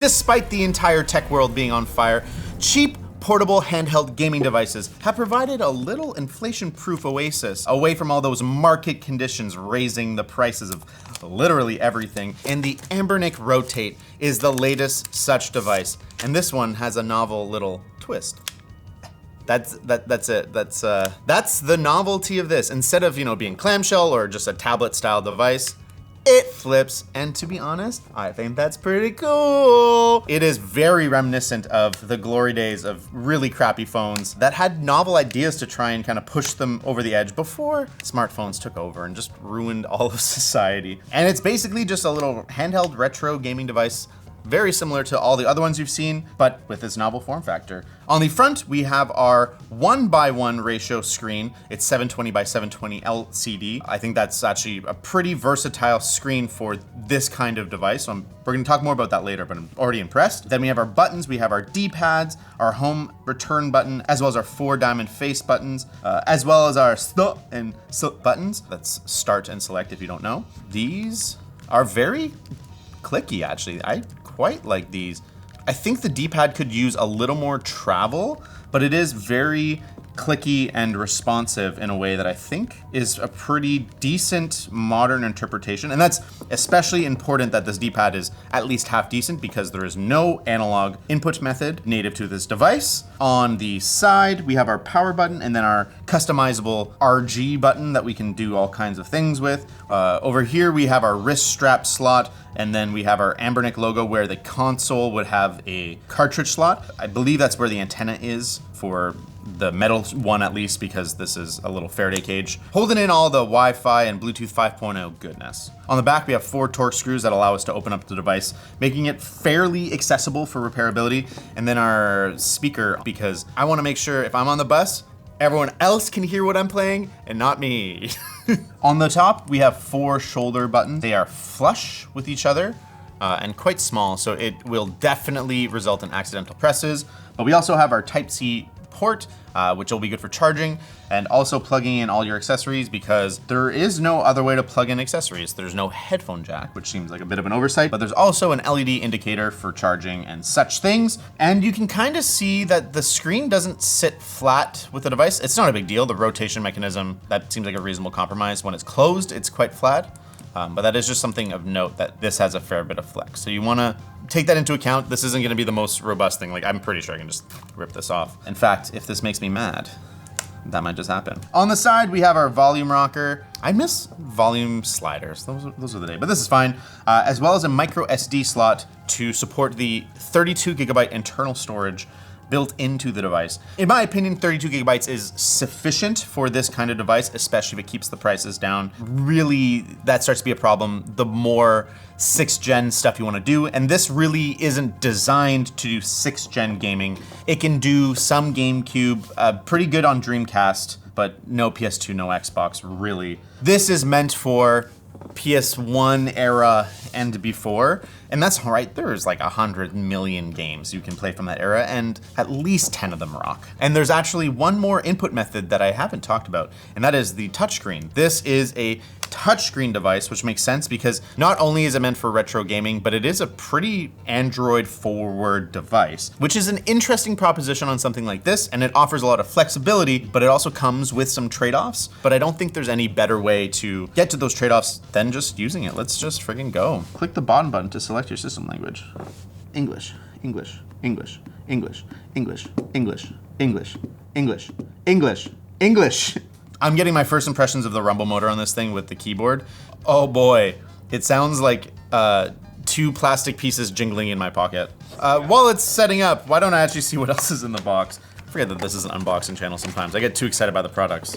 Despite the entire tech world being on fire, cheap portable handheld gaming devices have provided a little inflation-proof oasis away from all those market conditions raising the prices of literally everything. And the Anbernic Rotate is the latest such device. And this one has a novel little twist. That's it. That's the novelty of this. Instead of, being clamshell or just a tablet-style device, it flips, and to be honest, I think that's pretty cool. It is very reminiscent of the glory days of really crappy phones that had novel ideas to try and kind of push them over the edge before smartphones took over and just ruined all of society. And it's basically just a little handheld retro gaming device, very similar to all the other ones you've seen, but with this novel form factor. On the front, we have our 1:1 ratio screen. It's 720 by 720 LCD. I think that's actually a pretty versatile screen for this kind of device. So we're gonna talk more about that later, but I'm already impressed. Then we have our buttons. We have our D-pads, our home return button, as well as our 4 diamond face buttons, as well as our stop and SUP buttons. That's start and select if you don't know. These are very clicky, actually. I quite like these. I think the D-pad could use a little more travel, but it is very clicky and responsive in a way that I think is a pretty decent modern interpretation. And that's especially important that this D-pad is at least half decent because there is no analog input method native to this device. On the side, we have our power button and then our customizable RG button that we can do all kinds of things with. Over here, we have our wrist strap slot, and then we have our Anbernic logo where the console would have a cartridge slot. I believe that's where the antenna is for the metal one, at least, because this is a little Faraday cage, holding in all the Wi-Fi and Bluetooth 5.0 goodness. On the back, we have 4 Torx screws that allow us to open up the device, making it fairly accessible for repairability. And then our speaker, because I want to make sure if I'm on the bus, everyone else can hear what I'm playing and not me. On the top, we have 4 shoulder buttons. They are flush with each other and quite small, so it will definitely result in accidental presses. But we also have our Type-C port, which will be good for charging and also plugging in all your accessories, because there is no other way to plug in accessories. There's no headphone jack, which seems like a bit of an oversight, but there's also an LED indicator for charging and such things. And you can kind of see that the screen doesn't sit flat with the device. It's not a big deal. The rotation mechanism, that seems like a reasonable compromise. When it's closed, it's quite flat. But that is just something of note, that this has a fair bit of flex. So you wanna take that into account. This isn't gonna be the most robust thing. Like, I'm pretty sure I can just rip this off. In fact, if this makes me mad, that might just happen. On the side, we have our volume rocker. I miss volume sliders. Those are the day, but this is fine. As well as a micro SD slot to support the 32 gigabyte internal storage built into the device. In my opinion, 32 gigabytes is sufficient for this kind of device, especially if it keeps the prices down. Really, that starts to be a problem the more 6th gen stuff you wanna do, and this really isn't designed to do 6th gen gaming. It can do some GameCube, pretty good on Dreamcast, but no PS2, no Xbox, really. This is meant for PS1 era and before, and that's all right. There's like 100 million games you can play from that era, and at least 10 of them rock. And there's actually one more input method that I haven't talked about, and that is the touchscreen. This is a touchscreen device, which makes sense because not only is it meant for retro gaming, but it is a pretty Android forward device, which is an interesting proposition on something like this, and it offers a lot of flexibility, but it also comes with some trade-offs. But I don't think there's any better way to get to those trade-offs than just using it. Let's just friggin' go. Click the bottom button to select your system language. English, English, English, English, English, English, English, English, English, English. I'm getting my first impressions of the rumble motor on this thing with the keyboard. Oh boy, it sounds like 2 plastic pieces jingling in my pocket. While it's setting up, why don't I actually see what else is in the box? I forget that this is an unboxing channel sometimes. I get too excited by the products.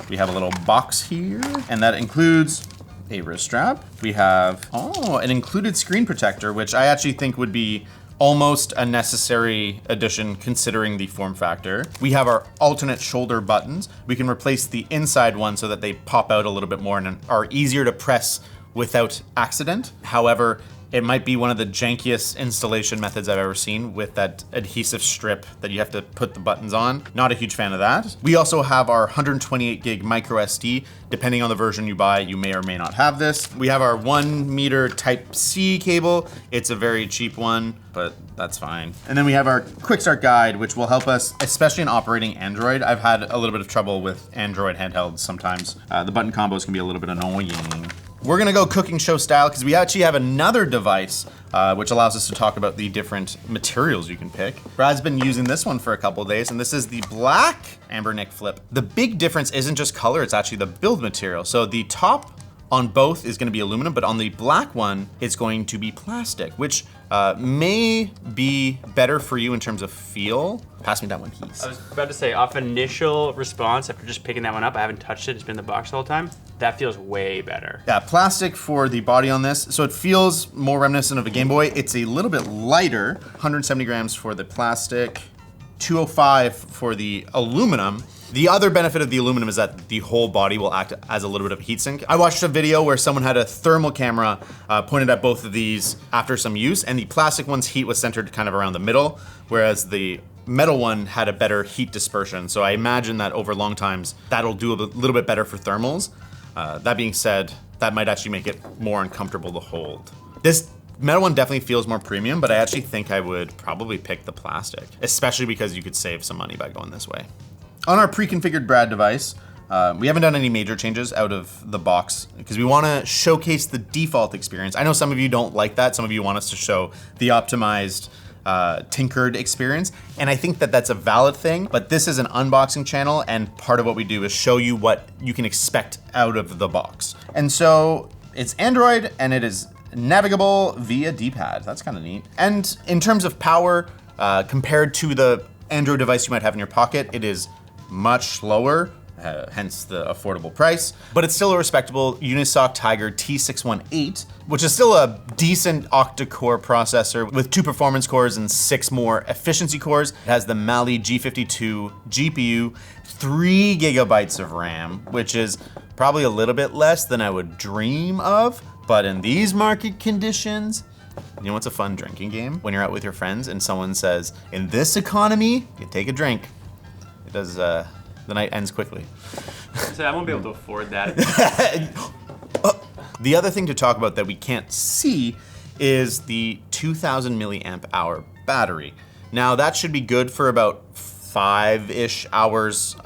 We have a little box here, and that includes a wrist strap. We have, an included screen protector, which I actually think would be almost a necessary addition considering the form factor. We have our alternate shoulder buttons. We can replace the inside one so that they pop out a little bit more and are easier to press without accident. However, It might be one of the jankiest installation methods I've ever seen with that adhesive strip that you have to put the buttons on. Not a huge fan of that. We also have our 128 gig micro SD. Depending on the version you buy, you may or may not have this. We have our 1 meter Type-C cable. It's a very cheap one, but that's fine. And then we have our quick start guide, which will help us, especially in operating Android. I've had a little bit of trouble with Android handhelds sometimes. The button combos can be a little bit annoying. We're gonna go cooking show style because we actually have another device which allows us to talk about the different materials you can pick. Brad's been using this one for a couple of days, and this is the black Anbernic Flip. The big difference isn't just color, it's actually the build material. So the top on both is gonna be aluminum, but on the black one, it's going to be plastic, which may be better for you in terms of feel. Pass me that one, Keys. I was about to say, off initial response, after just picking that one up, I haven't touched it, it's been in the box the whole time. That feels way better. Yeah, plastic for the body on this. So it feels more reminiscent of a Game Boy. It's a little bit lighter, 170 grams for the plastic, 205 for the aluminum. The other benefit of the aluminum is that the whole body will act as a little bit of a heatsink. I watched a video where someone had a thermal camera pointed at both of these after some use, and the plastic one's heat was centered kind of around the middle, whereas the metal one had a better heat dispersion. So I imagine that over long times, that'll do a little bit better for thermals. That being said, that might actually make it more uncomfortable to hold. This metal one definitely feels more premium, but I actually think I would probably pick the plastic, especially because you could save some money by going this way. On our pre-configured Brad device, we haven't done any major changes out of the box because we want to showcase the default experience. I know some of you don't like that. Some of you want us to show the optimized, tinkered experience. And I think that that's a valid thing, but this is an unboxing channel, and part of what we do is show you what you can expect out of the box. And so it's Android, and it is navigable via D-pad. That's kind of neat. And in terms of power, compared to the Android device you might have in your pocket, it is much slower, hence the affordable price, but it's still a respectable Unisoc Tiger T618, which is still a decent octa-core processor with 2 performance cores and 6 more efficiency cores. It has the Mali G52 GPU, 3 gigabytes of RAM, which is probably a little bit less than I would dream of, but in these market conditions, you know what's a fun drinking game? When you're out with your friends and someone says, in this economy, you take a drink. It does, the night ends quickly. So I won't be able to afford that. The other thing to talk about that we can't see is the 2000 milliamp hour battery. Now that should be good for about 5-ish hours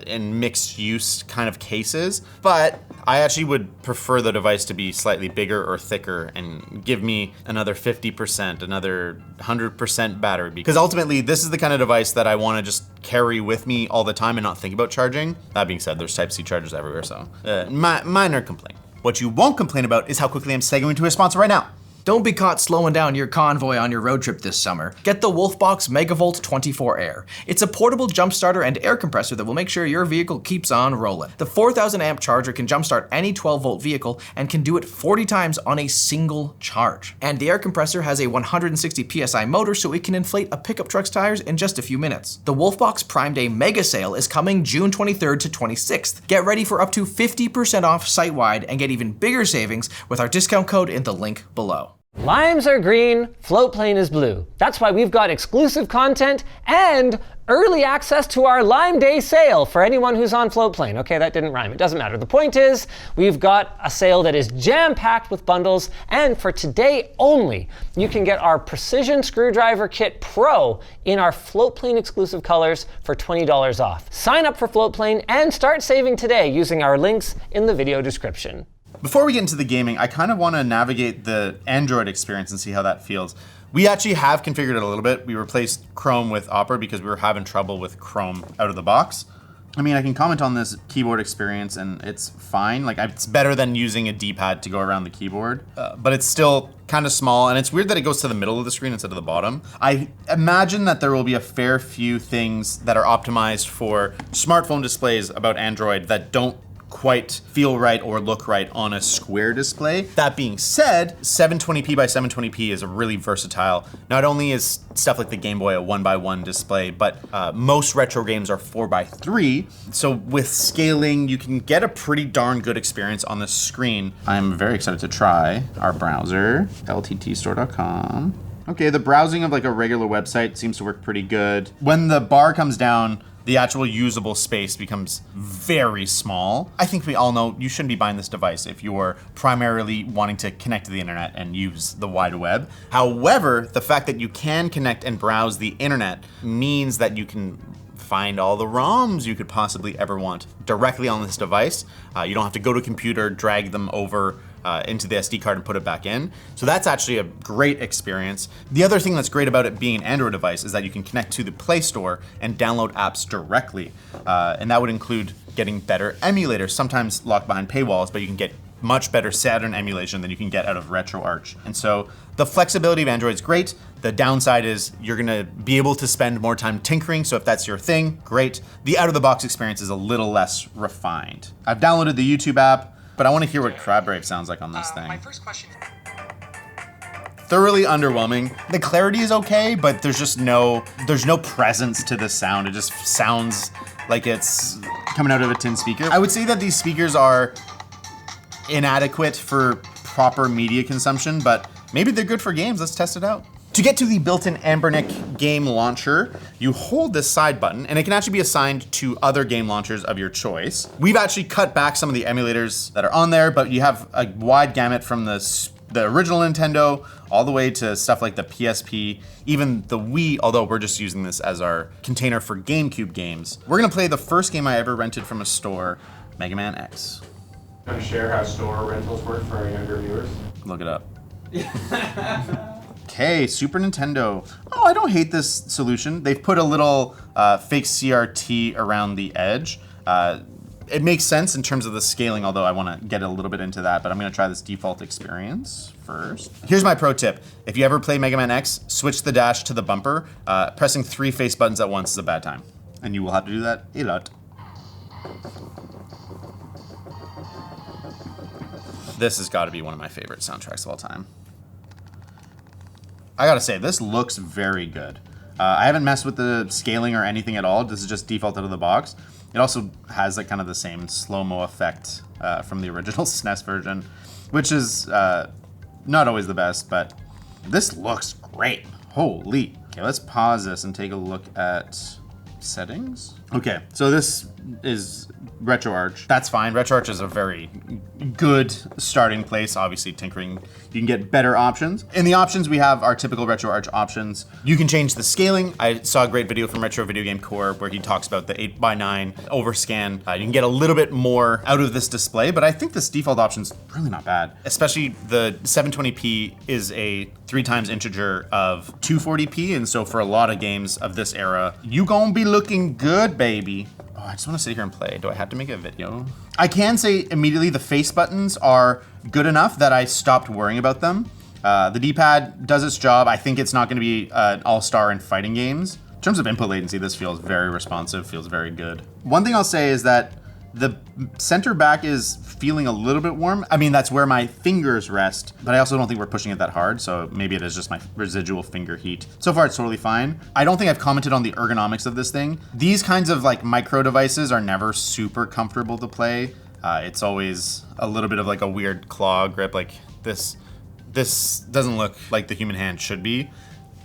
in mixed use kind of cases, but I actually would prefer the device to be slightly bigger or thicker and give me another 50%, another 100% battery, because ultimately this is the kind of device that I want to just carry with me all the time and not think about charging. That being said, there's Type-C chargers everywhere, so minor complaint. What you won't complain about is how quickly I'm segueing to a sponsor right now. Don't be caught slowing down your convoy on your road trip this summer. Get the Wolfbox Megavolt 24 Air. It's a portable jump starter and air compressor that will make sure your vehicle keeps on rolling. The 4,000 amp charger can jumpstart any 12-volt vehicle and can do it 40 times on a single charge. And the air compressor has a 160 PSI motor, so it can inflate a pickup truck's tires in just a few minutes. The Wolfbox Prime Day Mega Sale is coming June 23rd to 26th. Get ready for up to 50% off site-wide and get even bigger savings with our discount code in the link below. Limes are green, Floatplane is blue. That's why we've got exclusive content and early access to our Lime Day sale for anyone who's on Floatplane. Okay, that didn't rhyme, it doesn't matter. The point is, we've got a sale that is jam-packed with bundles, and for today only, you can get our Precision Screwdriver Kit Pro in our Floatplane exclusive colors for $20 off. Sign up for Floatplane and start saving today using our links in the video description. Before we get into the gaming, I kind of want to navigate the Android experience and see how that feels. We actually have configured it a little bit. We replaced Chrome with Opera because we were having trouble with Chrome out of the box. I mean, I can comment on this keyboard experience and it's fine. Like, it's better than using a D-pad to go around the keyboard, but it's still kind of small, and it's weird that it goes to the middle of the screen instead of the bottom. I imagine that there will be a fair few things that are optimized for smartphone displays about Android that don't quite feel right or look right on a square display. That being said, 720p by 720p is a really versatile. Not only is stuff like the Game Boy a 1x1 display, but most retro games are 4x3. So with scaling, you can get a pretty darn good experience on the screen. I'm very excited to try our browser, lttstore.com. Okay, the browsing of like a regular website seems to work pretty good. When the bar comes down, the actual usable space becomes very small. I think we all know you shouldn't be buying this device if you're primarily wanting to connect to the internet and use the wide web. However, the fact that you can connect and browse the internet means that you can find all the ROMs you could possibly ever want directly on this device. You don't have to go to a computer, drag them over into the SD card and put it back in. So that's actually a great experience. The other thing that's great about it being an Android device is that you can connect to the Play Store and download apps directly. And that would include getting better emulators, sometimes locked behind paywalls, but you can get much better Saturn emulation than you can get out of RetroArch. And so the flexibility of Android is great. The downside is you're gonna be able to spend more time tinkering, so if that's your thing, great. The out-of-the-box experience is a little less refined. I've downloaded the YouTube app, but I want to hear what Crabbrave sounds like on this thing. My first question is... Thoroughly underwhelming. The clarity is okay, but there's no presence to the sound. It just sounds like it's coming out of a tin speaker. I would say that these speakers are inadequate for proper media consumption, but maybe they're good for games. Let's test it out. To get to the built-in Anbernic game launcher, you hold this side button, and it can actually be assigned to other game launchers of your choice. We've actually cut back some of the emulators that are on there, but you have a wide gamut from the original Nintendo all the way to stuff like the PSP, even the Wii, although we're just using this as our container for GameCube games. We're gonna play the first game I ever rented from a store, Mega Man X. Want to share how store rentals work for our younger viewers? Look it up. Okay, Super Nintendo. Oh, I don't hate this solution. They've put a little fake CRT around the edge. It makes sense in terms of the scaling, although I want to get a little bit into that, but I'm going to try this default experience first. Here's my pro tip. If you ever play Mega Man X, switch the dash to the bumper. Pressing 3 face buttons at once is a bad time, and you will have to do that a lot. This has got to be one of my favorite soundtracks of all time. I gotta say, this looks very good. I haven't messed with the scaling or anything at all. This is just default out of the box. It also has like kind of the same slow-mo effect from the original SNES version, which is not always the best, but this looks great. Holy. Okay, let's pause this and take a look at settings. Okay, so this is RetroArch. That's fine. RetroArch is a very good starting place. Obviously, tinkering, you can get better options. In the options, we have our typical RetroArch options. You can change the scaling. I saw a great video from Retro Video Game Core where he talks about the 8:9 overscan. You can get a little bit more out of this display, but I think this default option is really not bad. Especially the 720p is a 3 times integer of 240p, and so for a lot of games of this era, you gonna be looking good, baby. Oh, I just want to sit here and play. Do I have to make a video? I can say immediately the face buttons are good enough that I stopped worrying about them. The D-pad does its job. I think it's not going to be an all-star in fighting games. In terms of input latency, this feels very responsive, feels very good. One thing I'll say is that the center back is feeling a little bit warm. I mean, that's where my fingers rest, but I also don't think we're pushing it that hard, so maybe it is just my residual finger heat. So far, it's totally fine. I don't think I've commented on the ergonomics of this thing. These kinds of like micro devices are never super comfortable to play. It's always a little bit of like a weird claw grip. Like this doesn't look like the human hand should be.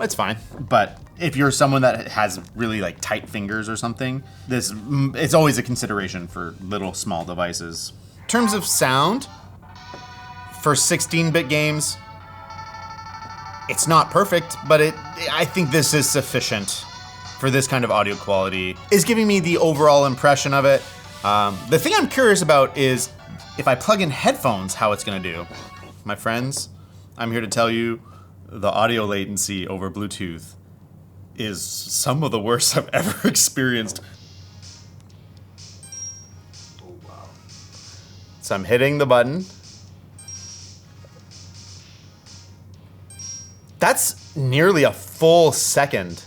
It's fine, but if you're someone that has really like tight fingers or something, it's always a consideration for little small devices. In terms of sound, for 16-bit games, it's not perfect, but I think this is sufficient for this kind of audio quality. It's giving me the overall impression of it. The thing I'm curious about is if I plug in headphones, how it's gonna do. My friends, I'm here to tell you the audio latency over Bluetooth is some of the worst I've ever experienced. Oh, wow. So I'm hitting the button. That's nearly a full second.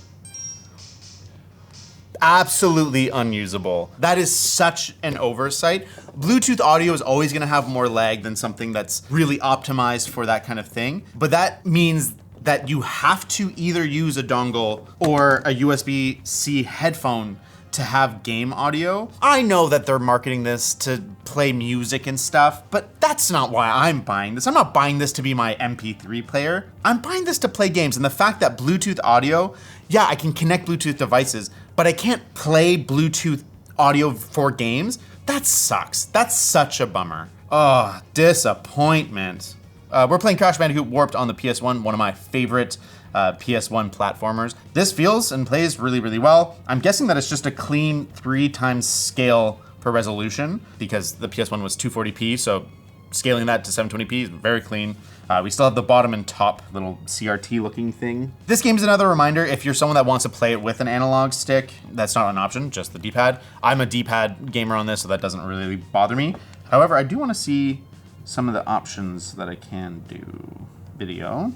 absolutely unusable. That is such an oversight. Bluetooth audio is always gonna have more lag than something that's really optimized for that kind of thing. But that means that you have to either use a dongle or a USB-C headphone to have game audio. I know that they're marketing this to play music and stuff, but that's not why I'm buying this. I'm not buying this to be my MP3 player. I'm buying this to play games, and the fact that Bluetooth audio, yeah, I can connect Bluetooth devices, but I can't play Bluetooth audio for games, that sucks. That's such a bummer. Oh, disappointment. We're playing Crash Bandicoot Warped on the PS1, one of my favorite PS1 platformers. This feels and plays really, really well. I'm guessing that it's just a clean 3x scale per resolution because the PS1 was 240p, so scaling that to 720p is very clean. We still have the bottom and top little CRT looking thing. This game's another reminder, if you're someone that wants to play it with an analog stick, that's not an option, just the D-pad. I'm a D-pad gamer on this, so that doesn't really bother me. However, I do want to see some of the options that I can do. Video.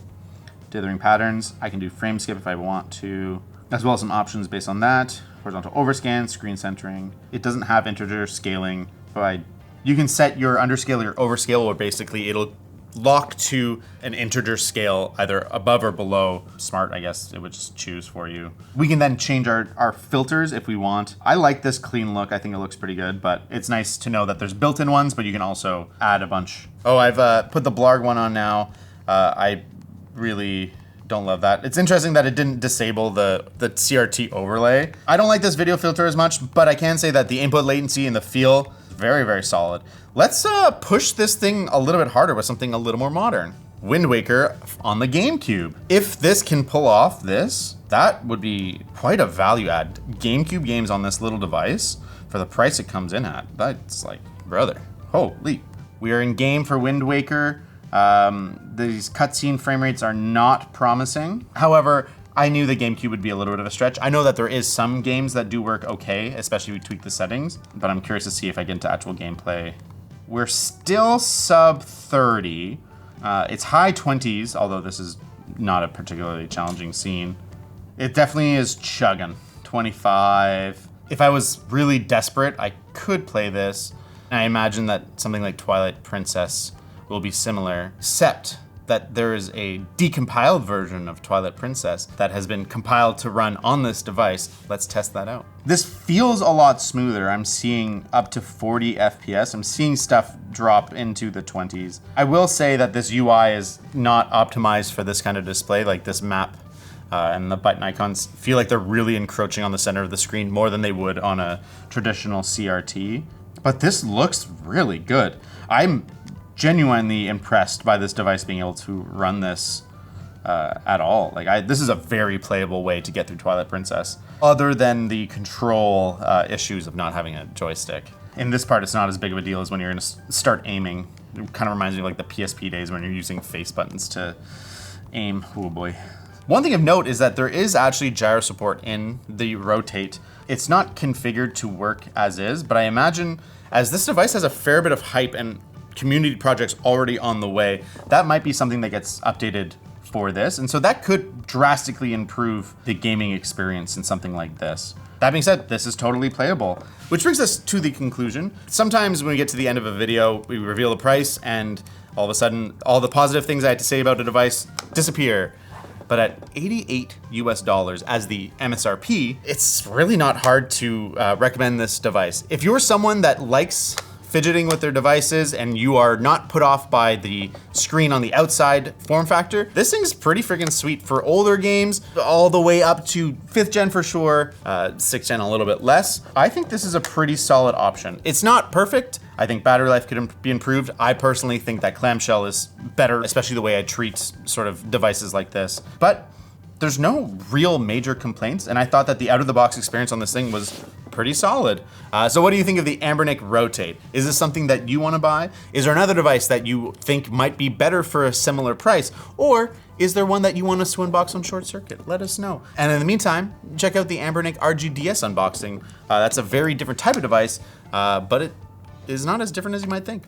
Dithering patterns, I can do frame skip if I want to, as well as some options based on that. Horizontal overscan, screen centering. It doesn't have integer scaling, but you can set your underscale or overscale, or basically it'll lock to an integer scale, either above or below. Smart, I guess, it would just choose for you. We can then change our filters if we want. I like this clean look, I think it looks pretty good, but it's nice to know that there's built-in ones, but you can also add a bunch. Oh, I've put the Blarg one on now. I really don't love that. It's interesting that it didn't disable the CRT overlay. I don't like this video filter as much, but I can say that the input latency and the feel, very, very solid. Let's push this thing a little bit harder with something a little more modern. Wind Waker on the GameCube. If this can pull off this, that would be quite a value add. GameCube games on this little device, for the price it comes in at, that's like, brother, holy. We are in game for Wind Waker. These cutscene frame rates are not promising. However, I knew the GameCube would be a little bit of a stretch. I know that there is some games that do work okay, especially if we tweak the settings, but I'm curious to see if I get into actual gameplay. We're still sub 30. It's high 20s, although this is not a particularly challenging scene. It definitely is chugging. 25. If I was really desperate, I could play this. And I imagine that something like Twilight Princess will be similar, except that there is a decompiled version of Twilight Princess that has been compiled to run on this device. Let's test that out. This feels a lot smoother. I'm seeing up to 40 FPS. I'm seeing stuff drop into the 20s. I will say that this UI is not optimized for this kind of display, like this map and the button icons feel like they're really encroaching on the center of the screen more than they would on a traditional CRT. But this looks really good. I'm genuinely impressed by this device being able to run this at all. Like, this is a very playable way to get through Twilight Princess, other than the control issues of not having a joystick. In this part, it's not as big of a deal as when you're gonna start aiming. It kind of reminds me of like the PSP days when you're using face buttons to aim. Oh boy. One thing of note is that there is actually gyro support in the Rotate. It's not configured to work as is, but I imagine as this device has a fair bit of hype and community projects already on the way, that might be something that gets updated for this. And so that could drastically improve the gaming experience in something like this. That being said, this is totally playable. Which brings us to the conclusion. Sometimes when we get to the end of a video, we reveal the price and all of a sudden, all the positive things I had to say about a device disappear. But at $88 US as the MSRP, it's really not hard to recommend this device. If you're someone that likes fidgeting with their devices and you are not put off by the screen on the outside form factor, this thing's pretty freaking sweet for older games, all the way up to 5th gen for sure, 6th gen a little bit less. I think this is a pretty solid option. It's not perfect. I think battery life could be improved. I personally think that clamshell is better, especially the way I treat sort of devices like this. But there's no real major complaints, and I thought that the out-of-the-box experience on this thing was pretty solid. So what do you think of the Anbernic Rotate? Is this something that you want to buy? Is there another device that you think might be better for a similar price? Or is there one that you want us to unbox on ShortCircuit? Let us know. And in the meantime, check out the Anbernic RG DS unboxing. That's a very different type of device, but it is not as different as you might think.